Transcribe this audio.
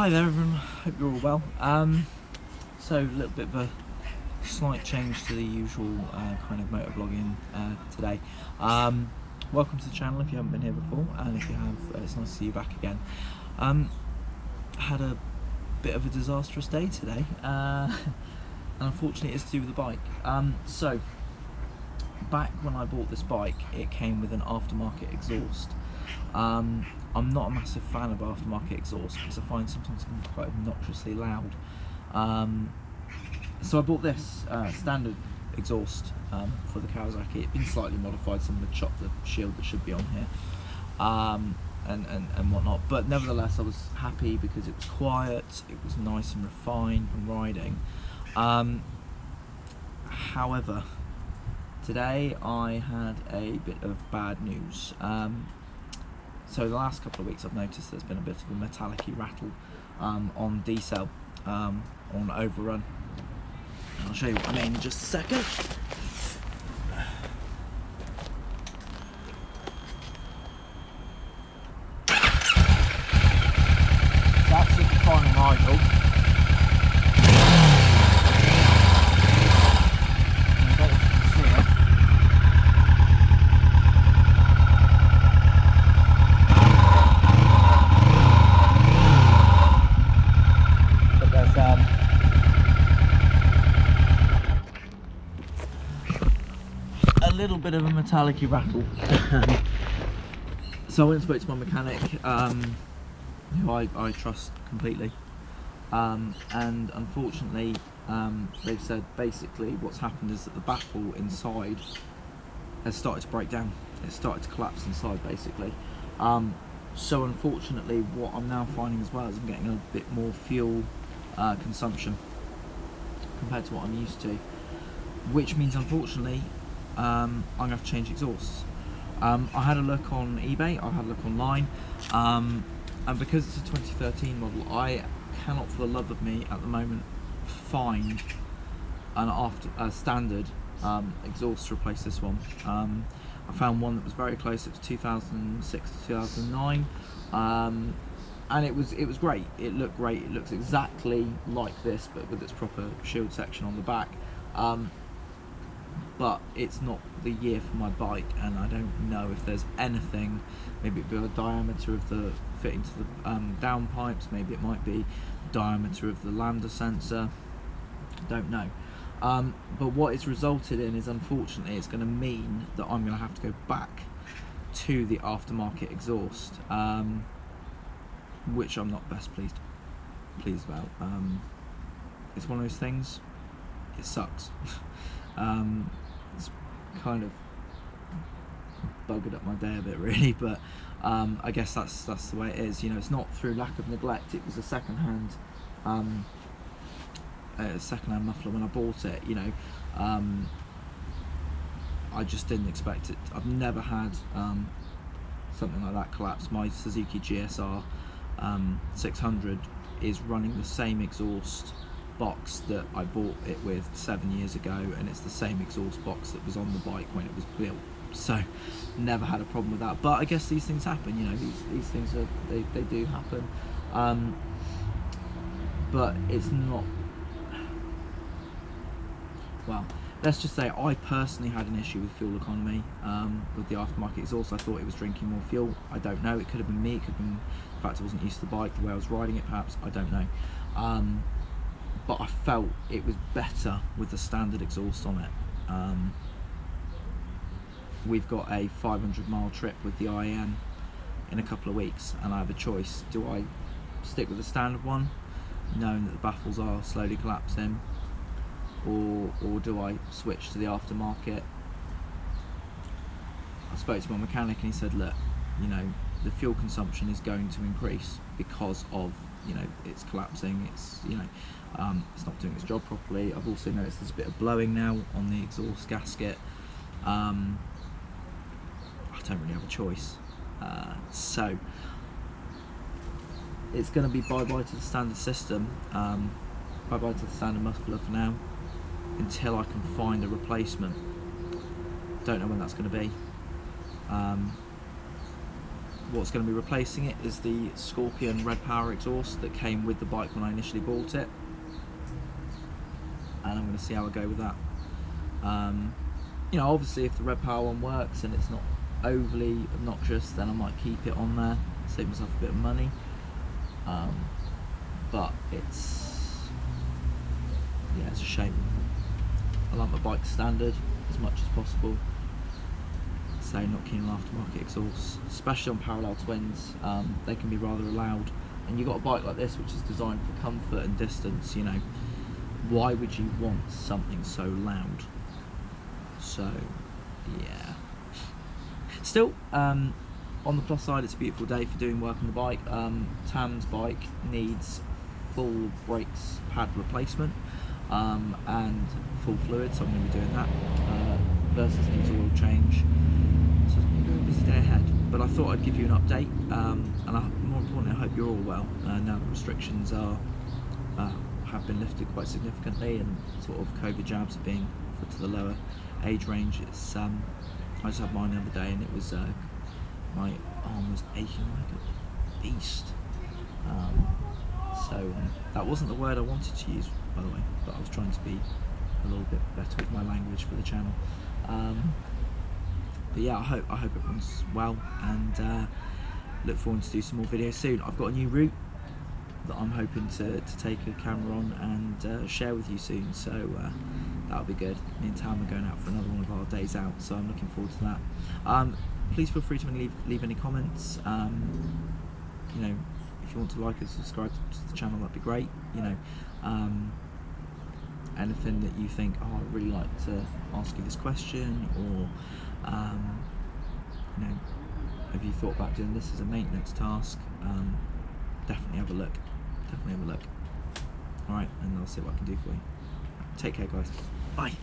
Hi there everyone, hope you're all well. So a little bit of a slight change to the usual kind of motovlogging today. Welcome to the channel if you haven't been here before, and if you have, it's nice to see you back again. Had a bit of a disastrous day today, and unfortunately it's to do with the bike. So back when I bought this bike, it came with an aftermarket exhaust. I'm not a massive fan of aftermarket exhaust because I find sometimes it can be quite obnoxiously loud. So I bought this standard exhaust for the Kawasaki. It's been slightly modified, some of the chopped the shield that should be on here, and whatnot. But nevertheless, I was happy because it was quiet, it was nice and refined when riding. However, today I had a bit of bad news. So the last couple of weeks I've noticed there's been a bit of a metallic-y rattle on D-cell, on overrun. And I'll show you what I mean in just a second. It's absolutely fine on idle. A little bit of a metallic-y rattle. So I went and spoke to my mechanic, who I trust completely, and unfortunately they've said basically what's happened is that the baffle inside has started to break down. It's started to collapse inside basically. So unfortunately what I'm now finding as well is I'm getting a bit more fuel consumption compared to what I'm used to, which means unfortunately I'm going to have to change exhausts. I had a look on eBay, I had a look online, and because it's a 2013 model, I cannot for the love of me at the moment find a standard exhaust to replace this one. I found one that was very close. It was 2006 to 2009, and it was great. It looked great. It looks exactly like this, but with its proper shield section on the back. But it's not the year for my bike, and I don't know if there's anything. Maybe it'd be the diameter of the fitting to the downpipes. Maybe it might be the diameter of the lambda sensor. Don't know. But what it's resulted in is, unfortunately, it's going to mean that I'm going to have to go back to the aftermarket exhaust, which I'm not best pleased about. It's one of those things. It sucks. It's kind of buggered up my day a bit, really, but I guess that's the way it is. You know, it's not through lack of neglect. It was a second-hand muffler when I bought it. You know, I just didn't expect it. I've never had something like that collapse. My Suzuki GSR 600 is running the same exhaust box that I bought it with 7 years ago, and it's the same exhaust box that was on the bike when it was built, so never had a problem with that. But I guess these things happen, you know, these things are, they do happen, but it's not, well, let's just say I personally had an issue with fuel economy with the aftermarket exhaust. I thought it was drinking more fuel. I don't know, it could have been me, it could have been the fact I wasn't used to the bike, the way I was riding it perhaps, I don't know. But I felt it was better with the standard exhaust on it. We've got a 500-mile trip with the IAM in a couple of weeks, and I have a choice. Do I stick with the standard one, knowing that the baffles are slowly collapsing, or do I switch to the aftermarket? I spoke to my mechanic and he said, look, you know, the fuel consumption is going to increase because of, you know, it's collapsing, it's, you know, it's not doing its job properly. I've also noticed there's a bit of blowing now on the exhaust gasket. I don't really have a choice, so it's going to be bye-bye to the standard system, bye-bye to the standard muffler for now, until I can find a replacement. Don't know when that's going to be. what's going to be replacing it is the Scorpion Red Power exhaust that came with the bike when I initially bought it, and I'm going to see how I go with that. You know, obviously if the Red Power one works and it's not overly obnoxious, then I might keep it on there, save myself a bit of money. But it's a shame. I like my bike standard as much as possible, so not keen on aftermarket exhausts, especially on parallel twins. They can be rather loud, and you've got a bike like this which is designed for comfort and distance. You know, why would you want something so loud? So yeah, still, on the plus side, it's a beautiful day for doing work on the bike. Tam's bike needs full brakes pad replacement and full fluid, so I'm going to be doing that. Versus needs oil change, so it's going to be a busy day ahead. But I thought I'd give you an update, and more importantly, I hope you're all well. Now the restrictions have been lifted quite significantly, and sort of COVID jabs are being offered to the lower age range. It's I just had mine the other day, and it was my arm was aching like a beast. So that wasn't the word I wanted to use, by the way, but I was trying to be a little bit better with my language for the channel. But yeah, I hope everyone's well, and look forward to do some more videos soon. I've got a new route that I'm hoping to take a camera on and share with you soon, so that'll be good. Me and Tam are going out for another one of our days out, so I'm looking forward to that. Please feel free to leave any comments. You know, if you want to like and subscribe to the channel, that'd be great. You know, anything that you think, oh, I'd really like to ask you this question, or you know, have you thought about doing this as a maintenance task? Definitely have a look. Definitely have a look. Alright, and I'll see what I can do for you. Take care, guys. Bye.